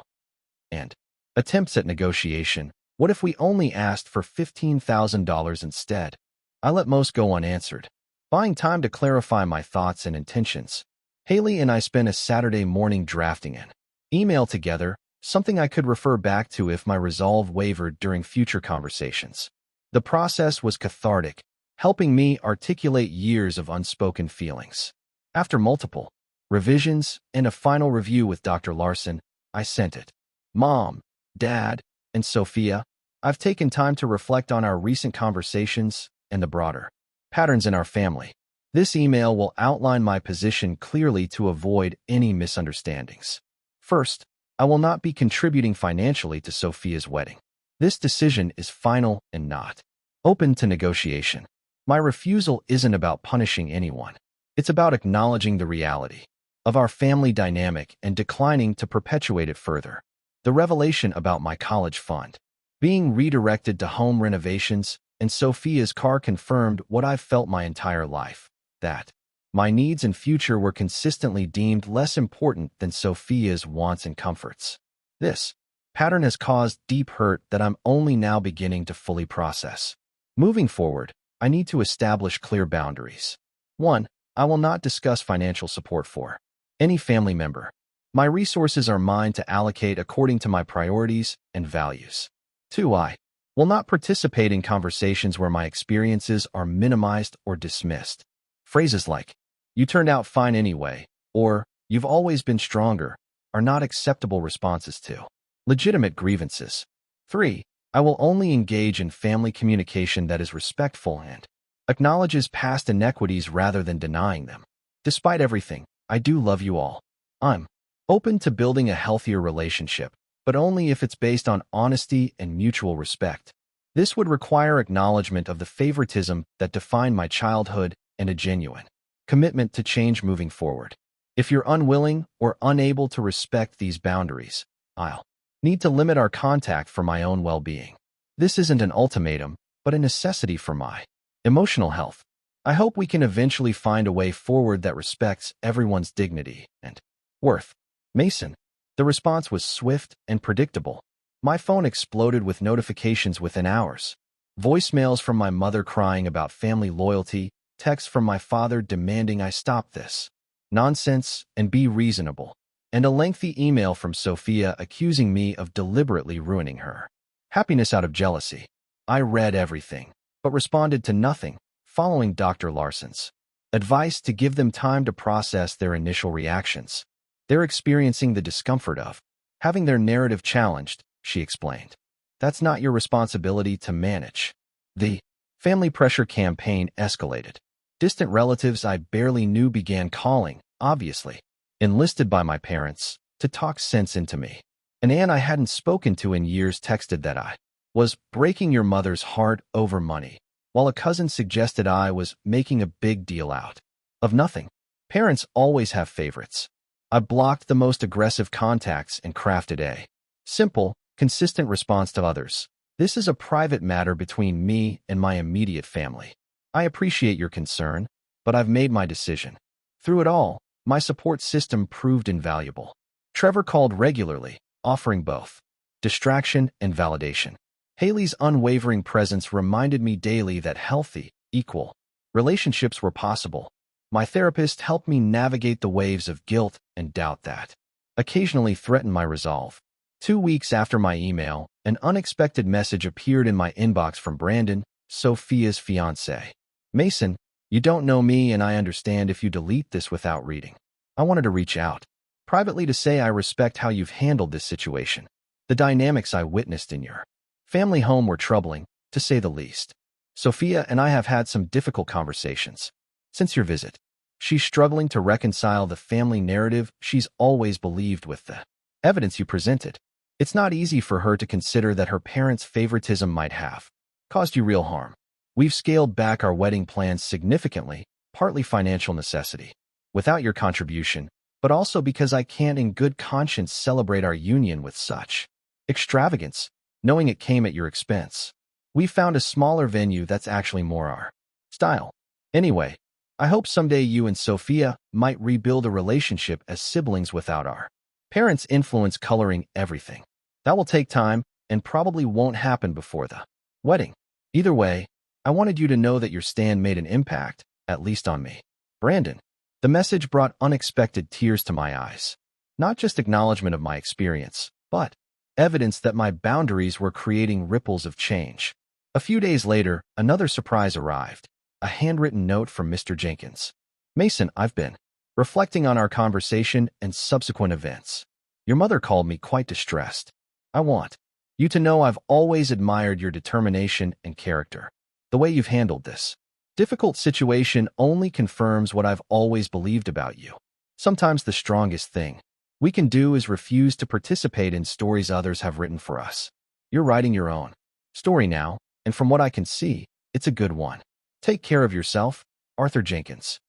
and attempts at negotiation. What if we only asked for $15,000 instead? I let most go unanswered, buying time to clarify my thoughts and intentions. Haley and I spent a Saturday morning drafting an email together, something I could refer back to if my resolve wavered during future conversations. The process was cathartic, helping me articulate years of unspoken feelings. After multiple revisions and a final review with Dr. Larson, I sent it. Mom, Dad, and Sophia, I've taken time to reflect on our recent conversations and the broader patterns in our family. This email will outline my position clearly to avoid any misunderstandings. First, I will not be contributing financially to Sophia's wedding. This decision is final and not open to negotiation. My refusal isn't about punishing anyone. It's about acknowledging the reality of our family dynamic and declining to perpetuate it further. The revelation about my college fund being redirected to home renovations and Sophia's car confirmed what I've felt my entire life, that my needs and future were consistently deemed less important than Sophia's wants and comforts. This pattern has caused deep hurt that I'm only now beginning to fully process. Moving forward, I need to establish clear boundaries. 1. I will not discuss financial support for any family member. My resources are mine to allocate according to my priorities and values. 2. I will not participate in conversations where my experiences are minimized or dismissed. Phrases like, "You turned out fine anyway," or "You've always been stronger," are not acceptable responses to legitimate grievances. 3. I will only engage in family communication that is respectful and acknowledges past inequities rather than denying them. Despite everything, I do love you all. I'm open to building a healthier relationship, but only if it's based on honesty and mutual respect. This would require acknowledgement of the favoritism that defined my childhood and a genuine commitment to change moving forward. If you're unwilling or unable to respect these boundaries, I'll need to limit our contact for my own well-being. This isn't an ultimatum, but a necessity for my emotional health. I hope we can eventually find a way forward that respects everyone's dignity and worth. Mason. The response was swift and predictable. My phone exploded with notifications within hours. Voicemails from my mother crying about family loyalty, texts from my father demanding I stop this nonsense and be reasonable, and a lengthy email from Sophia accusing me of deliberately ruining her happiness out of jealousy. I read everything, but responded to nothing, following Dr. Larson's advice to give them time to process their initial reactions. They're experiencing the discomfort of having their narrative challenged, she explained. That's not your responsibility to manage. The family pressure campaign escalated. Distant relatives I barely knew began calling, obviously enlisted by my parents, to talk sense into me. An aunt I hadn't spoken to in years texted that I was breaking your mother's heart over money, while a cousin suggested I was making a big deal out of nothing. Parents always have favorites. I blocked the most aggressive contacts and crafted a simple, consistent response to others. This is a private matter between me and my immediate family. I appreciate your concern, but I've made my decision. Through it all, my support system proved invaluable. Trevor called regularly, offering both distraction and validation. Haley's unwavering presence reminded me daily that healthy, equal relationships were possible. My therapist helped me navigate the waves of guilt and doubt that occasionally threatened my resolve. 2 weeks after my email, an unexpected message appeared in my inbox from Brandon, Sophia's fiancé. Mason, you don't know me and I understand if you delete this without reading. I wanted to reach out privately to say I respect how you've handled this situation. The dynamics I witnessed in your family home were troubling, to say the least. Sophia and I have had some difficult conversations since your visit. She's struggling to reconcile the family narrative she's always believed with the evidence you presented. It's not easy for her to consider that her parents' favoritism might have caused you real harm. We've scaled back our wedding plans significantly, partly financial necessity, without your contribution, but also because I can't in good conscience celebrate our union with such extravagance. knowing it came at your expense. We found a smaller venue that's actually more our style. Anyway, I hope someday you and Sophia might rebuild a relationship as siblings without our parents' influence coloring everything. That will take time and probably won't happen before the wedding. Either way, I wanted you to know that your stand made an impact, at least on me. Brandon. The message brought unexpected tears to my eyes. Not just acknowledgement of my experience, but evidence that my boundaries were creating ripples of change. A few days later, another surprise arrived. A handwritten note from Mr. Jenkins. Mason, I've been reflecting on our conversation and subsequent events. Your mother called me quite distressed. I want you to know I've always admired your determination and character. The way you've handled this difficult situation only confirms what I've always believed about you. Sometimes the strongest thing we can do is refuse to participate in stories others have written for us. You're writing your own story now, and from what I can see, it's a good one. Take care of yourself, Arthur Jenkins.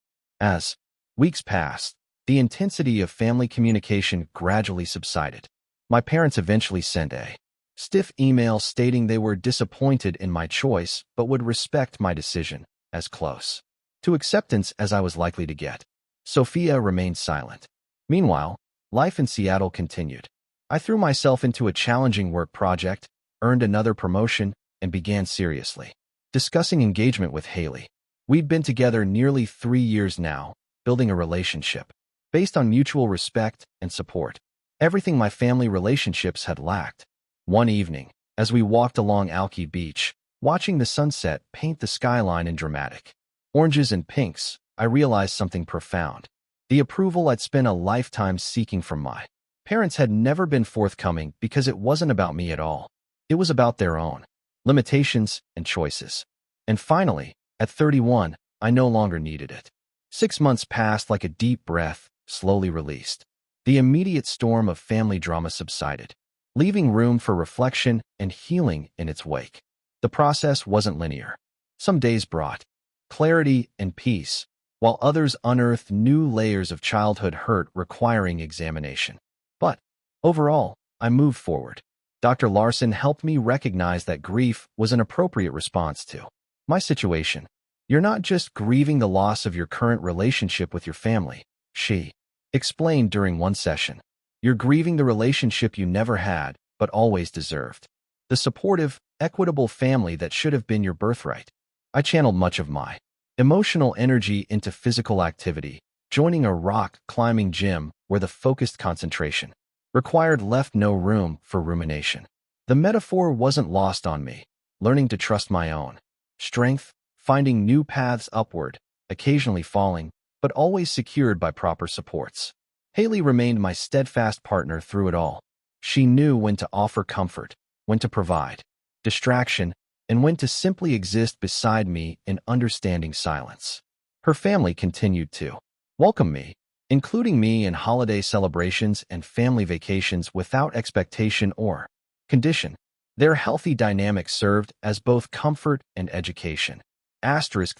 As weeks passed, the intensity of family communication gradually subsided. My parents eventually sent a stiff email stating they were disappointed in my choice but would respect my decision, as close to acceptance as I was likely to get. Sophia remained silent. Meanwhile, life in Seattle continued. I threw myself into a challenging work project, earned another promotion, and began seriously discussing engagement with Haley. We'd been together nearly 3 years now, building a relationship based on mutual respect and support. Everything my family relationships had lacked. One evening, as we walked along Alki Beach, watching the sunset paint the skyline in dramatic oranges and pinks, I realized something profound. The approval I'd spent a lifetime seeking from my parents had never been forthcoming because it wasn't about me at all. It was about their own limitations and choices. And finally, at 31, I no longer needed it. 6 months passed like a deep breath, slowly released. The immediate storm of family drama subsided, leaving room for reflection and healing in its wake. The process wasn't linear. Some days brought clarity and peace, while others unearthed new layers of childhood hurt requiring examination. But overall, I moved forward. Dr. Larson helped me recognize that grief was an appropriate response to my situation. You're not just grieving the loss of your current relationship with your family, she explained during one session. You're grieving the relationship you never had, but always deserved. The supportive, equitable family that should have been your birthright. I channeled much of my emotional energy into physical activity, joining a rock-climbing gym where the focused concentration required left no room for rumination. The metaphor wasn't lost on me, learning to trust my own strength, finding new paths upward, occasionally falling, but always secured by proper supports. Haley remained my steadfast partner through it all. She knew when to offer comfort, when to provide distraction, and when to simply exist beside me in understanding silence. Her family continued to welcome me, including me in holiday celebrations and family vacations without expectation or condition. Their healthy dynamic served as both comfort and education.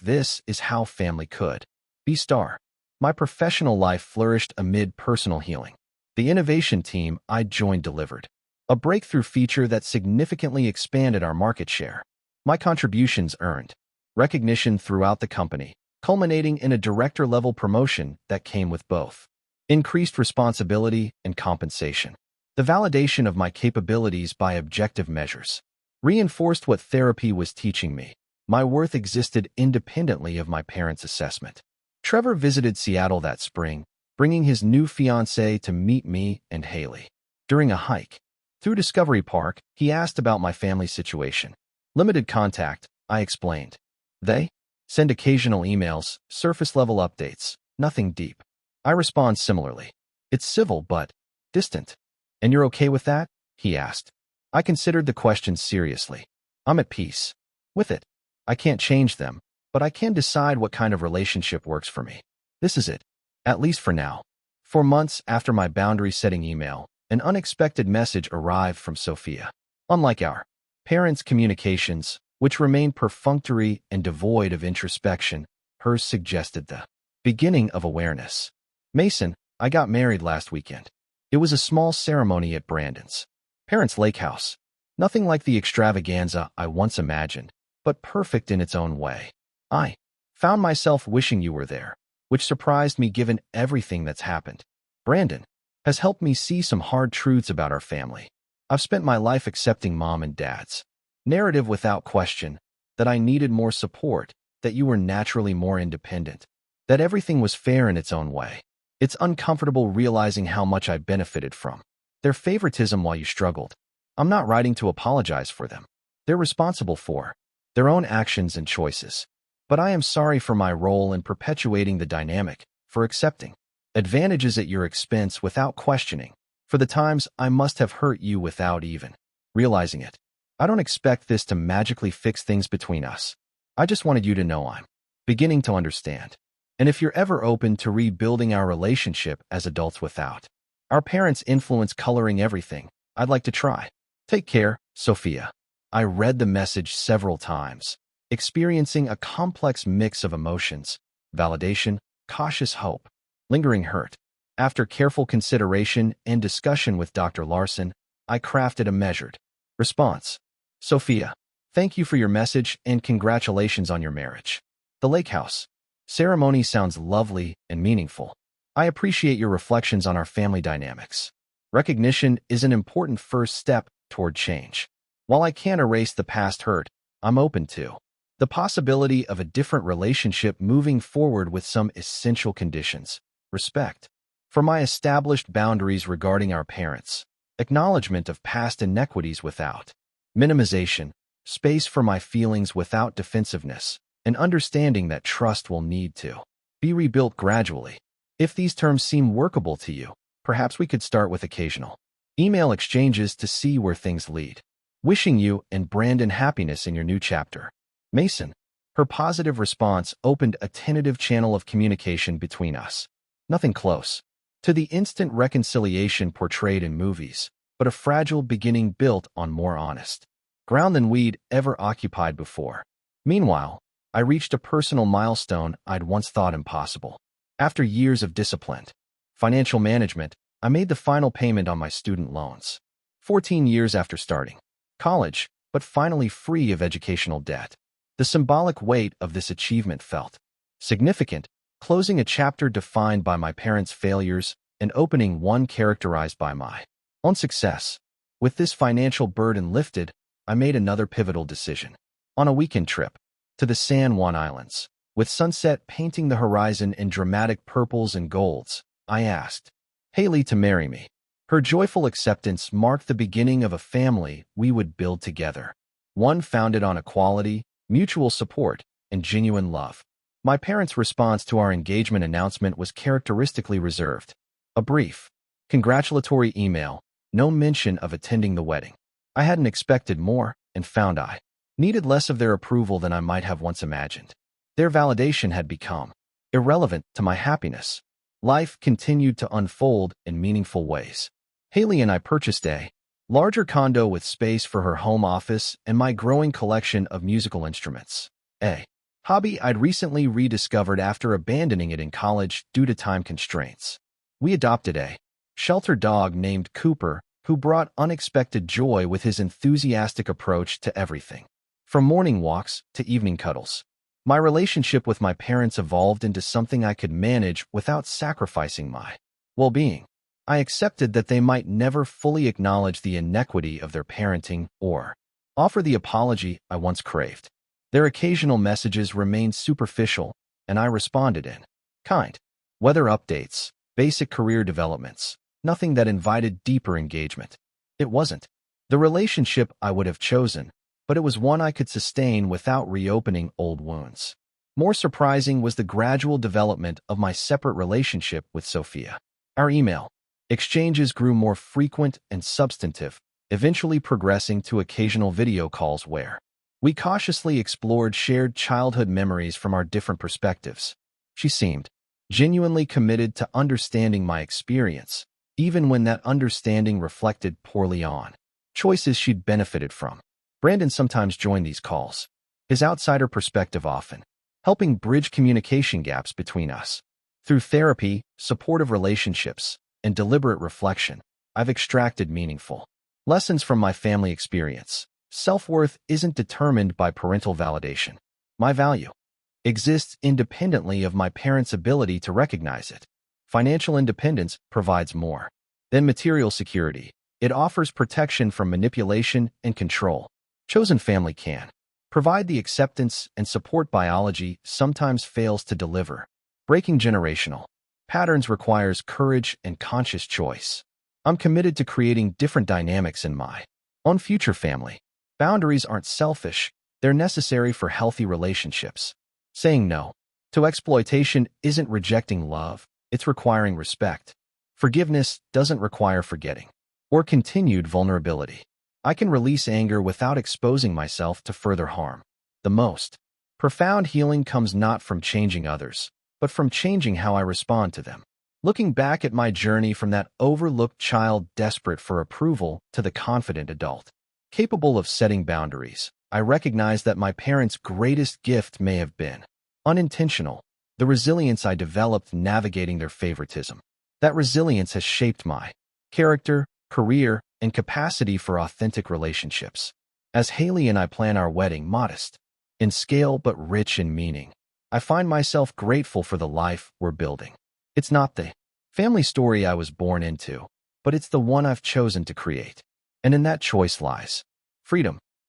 This is how family could be. My professional life flourished amid personal healing. The innovation team I joined delivered a breakthrough feature that significantly expanded our market share. My contributions earned recognition throughout the company, culminating in a director-level promotion that came with both increased responsibility and compensation. The validation of my capabilities by objective measures reinforced what therapy was teaching me. My worth existed independently of my parents' assessment. Trevor visited Seattle that spring, bringing his new fiancée to meet me and Haley. During a hike through Discovery Park, he asked about my family situation. Limited contact, I explained. They send occasional emails, surface-level updates, nothing deep. I respond similarly. It's civil but distant. And you're okay with that? He asked. I considered the question seriously. I'm at peace with it. I can't change them, but I can decide what kind of relationship works for me. This is it, at least for now. 4 months after my boundary-setting email, an unexpected message arrived from Sophia. Unlike our parents' communications, which remained perfunctory and devoid of introspection, hers suggested the beginning of awareness. Mason, I got married last weekend. It was a small ceremony at Brandon's parents' lake house. Nothing like the extravaganza I once imagined, but perfect in its own way. I found myself wishing you were there, which surprised me given everything that's happened. Brandon has helped me see some hard truths about our family. I've spent my life accepting mom and dad's narrative without question, that I needed more support, that you were naturally more independent, that everything was fair in its own way. It's uncomfortable realizing how much I benefited from their favoritism while you struggled. I'm not writing to apologize for them. They're responsible for their own actions and choices. But I am sorry for my role in perpetuating the dynamic, for accepting advantages at your expense without questioning, for the times I must have hurt you without even realizing it. I don't expect this to magically fix things between us. I just wanted you to know I'm beginning to understand. And if you're ever open to rebuilding our relationship as adults without our parents' influence coloring everything, I'd like to try. Take care, Sophia. I read the message several times, experiencing a complex mix of emotions, validation, cautious hope, lingering hurt. After careful consideration and discussion with Dr. Larson, I crafted a measured response. Sophia, thank you for your message and congratulations on your marriage. The lake house ceremony sounds lovely and meaningful. I appreciate your reflections on our family dynamics. Recognition is an important first step toward change. While I can't erase the past hurt, I'm open to the possibility of a different relationship moving forward with some essential conditions: respect for my established boundaries regarding our parents, acknowledgement of past inequities without minimization, space for my feelings without defensiveness, and understanding that trust will need to be rebuilt gradually. If these terms seem workable to you, perhaps we could start with occasional email exchanges to see where things lead. Wishing you and Brandon happiness in your new chapter. Mason. Her positive response opened a tentative channel of communication between us. Nothing close to the instant reconciliation portrayed in movies, but a fragile beginning built on more honest ground than we'd ever occupied before. Meanwhile, I reached a personal milestone I'd once thought impossible. After years of disciplined financial management, I made the final payment on my student loans. 14 years after starting college, but finally free of educational debt. The symbolic weight of this achievement felt significant, closing a chapter defined by my parents' failures and opening one characterized by my own success. With this financial burden lifted, I made another pivotal decision. On a weekend trip to the San Juan Islands, with sunset painting the horizon in dramatic purples and golds, I asked Haley to marry me. Her joyful acceptance marked the beginning of a family we would build together, one founded on equality, mutual support, and genuine love. My parents' response to our engagement announcement was characteristically reserved. A brief, congratulatory email, no mention of attending the wedding. I hadn't expected more, and found I needed less of their approval than I might have once imagined. Their validation had become irrelevant to my happiness. Life continued to unfold in meaningful ways. Haley and I purchased a larger condo with space for her home office and my growing collection of musical instruments, a hobby I'd recently rediscovered after abandoning it in college due to time constraints. We adopted a shelter dog named Cooper, who brought unexpected joy with his enthusiastic approach to everything, from morning walks to evening cuddles. My relationship with my parents evolved into something I could manage without sacrificing my well-being. I accepted that they might never fully acknowledge the inequity of their parenting or offer the apology I once craved. Their occasional messages remained superficial, and I responded in kind. Weather updates, basic career developments, nothing that invited deeper engagement. It wasn't the relationship I would have chosen, but it was one I could sustain without reopening old wounds. More surprising was the gradual development of my separate relationship with Sophia. Our email exchanges grew more frequent and substantive, eventually progressing to occasional video calls where we cautiously explored shared childhood memories from our different perspectives. She seemed genuinely committed to understanding my experience, even when that understanding reflected poorly on choices she'd benefited from. Brandon sometimes joined these calls, his outsider perspective often helping bridge communication gaps between us. Through therapy, supportive relationships, and deliberate reflection, I've extracted meaningful Lessons from my family experience. Self-worth isn't determined by parental validation. My value exists independently of my parents' ability to recognize it. Financial independence provides more than material security. It offers protection from manipulation and control. Chosen family can provide the acceptance and support biology sometimes fails to deliver. Breaking generational patterns requires courage and conscious choice. I'm committed to creating different dynamics in my own future family. Boundaries aren't selfish, they're necessary for healthy relationships. Saying no to exploitation isn't rejecting love, it's requiring respect. Forgiveness doesn't require forgetting or continued vulnerability. I can release anger without exposing myself to further harm. The most profound healing comes not from changing others, but from changing how I respond to them. Looking back at my journey from that overlooked child desperate for approval to the confident adult, capable of setting boundaries, I recognize that my parents' greatest gift may have been unintentional, the resilience I developed navigating their favoritism. That resilience has shaped my character, career, and capacity for authentic relationships. As Haley and I plan our wedding, modest in scale but rich in meaning, I find myself grateful for the life we're building. It's not the family story I was born into, but it's the one I've chosen to create. And in that choice lies freedom.